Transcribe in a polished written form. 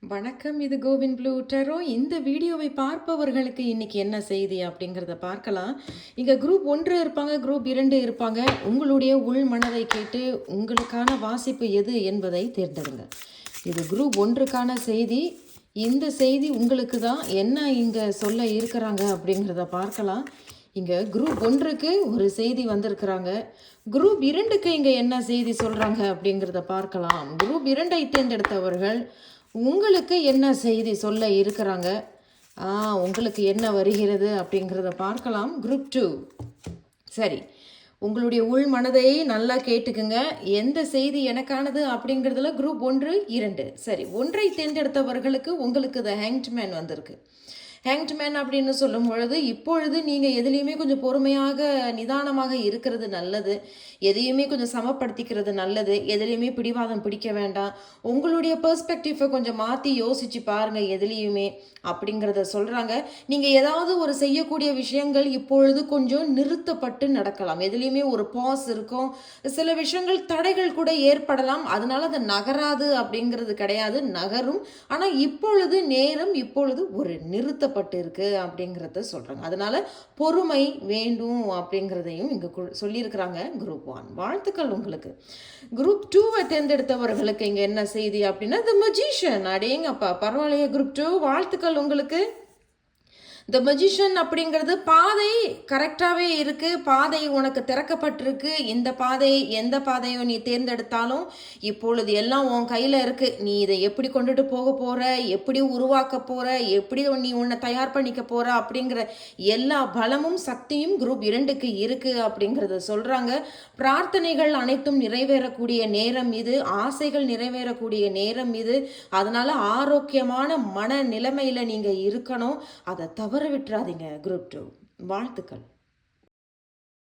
வணக்கம். இது CoWIN blue டெரோ. இந்த வீடியோவை பார்ப்பவர்களுக்கு இன்னைக்கு என்ன செய்தி அப்படிங்கிறத பார்க்கலாம். இங்க குரூப் 1 இருப்பாங்க, குரூப் 2 இருப்பாங்க. உங்களுடைய உள் மனதை கேட்டு உங்களுக்கான வாசிப்பு எது என்பதை தேர்ந்தெடுங்க. இது குரூப் 1க்கான செய்தி. இந்த செய்தி உங்களுக்கு தான். என்ன இங்க சொல்ல இருக்கிறாங்க அப்படிங்கிறத பார்க்கலாம். இங்க குரூப் 1க்கு ஒரு செய்தி வந்திருக்கிறாங்க. குரூப் 2க்கு இங்க என்ன செய்தி சொல்றாங்க அப்படிங்கிறத பார்க்கலாம். குரூப் 2ஐ தேர்ந்தெடுத்தவர்கள் உங்களுக்கு என்ன செய்தி சொல்ல இருக்கிறாங்க, உங்களுக்கு என்ன வருகிறது அப்படிங்கிறத பார்க்கலாம். குரூப் 2 சரி, உங்களுடைய உள் மனதை நல்லா கேட்டுக்குங்க. எந்த செய்தி எனக்கானது அப்படிங்கிறதுல குரூப் 1, 2 சரி. 1ஐ தேர்ந்தெடுத்தவர்களுக்கு உங்களுக்கு த ஹேங்க்ட் மேன் வந்திருக்கு. ஹேங்க்ட் மேன் அப்படின்னு சொல்லும் பொழுது இப்பொழுது நீங்கள் எதுலேயுமே கொஞ்சம் பொறுமையாக நிதானமாக இருக்கிறது நல்லது. எதையுமே கொஞ்சம் சமப்படுத்திக்கிறது நல்லது. எதுலேயுமே பிடிவாதம் பிடிக்க வேண்டாம். உங்களுடைய பெர்ஸ்பெக்டிவை கொஞ்சம் மாற்றி யோசிச்சு பாருங்கள் எதுலேயுமே அப்படிங்கிறத சொல்கிறாங்க. நீங்கள் ஏதாவது ஒரு செய்யக்கூடிய விஷயங்கள் இப்பொழுது கொஞ்சம் நிறுத்தப்பட்டு நடக்கலாம். எதுலேயுமே ஒரு பாஸ் இருக்கும். சில விஷயங்கள் தடைகள் கூட ஏற்படலாம். அதனால அது நகராது அப்படிங்கிறது கிடையாது, நகரும். ஆனால் இப்பொழுது நேரம் இப்பொழுது ஒரு நிறுத்தப்பட்டு இருக்கு அப்படிங்கிறத சொல்கிறாங்க. அதனால பொறுமை வேண்டும் அப்படிங்கிறதையும் இங்கே சொல்லியிருக்கிறாங்க. குரூப் 1 வாழ்த்துக்கள் உங்களுக்கு. குரூப் 2வை தேர்ந்தெடுத்தவர்களுக்கு இங்கே என்ன செய்தி அப்படின்னா த மஜிஷியன். அடேங்கப்பா, பரவாயில்லையே குரூப் 2, வாழ்த்துக்கள் உங்களுக்கு. த மஜிஷியன் அப்படிங்கிறது பாதை கரெக்டாகவே இருக்குது. பாதை உனக்கு திறக்கப்பட்டிருக்கு. இந்த பாதை எந்த பாதையோ நீ தேர்ந்தெடுத்தாலும் இப்பொழுது எல்லாம் உன் கையில் இருக்குது. நீ இதை எப்படி கொண்டுட்டு போக போகிற, எப்படி உருவாக்க போகிற, எப்படி நீ உன்னை தயார் பண்ணிக்க போகிற அப்படிங்கிற எல்லா பலமும் சக்தியும் குரூப் 2க்கு இருக்குது அப்படிங்கிறத சொல்கிறாங்க. பிரார்த்தனைகள் அனைத்தும் நிறைவேறக்கூடிய நேரம் இது. ஆசைகள் நிறைவேறக்கூடிய நேரம் இது. அதனால் ஆரோக்கியமான மன நிலைமையில் நீங்கள் இருக்கணும். அதை தவற விட்டுறாதீங்க குரூப் 2. வாழ்த்துக்கள்.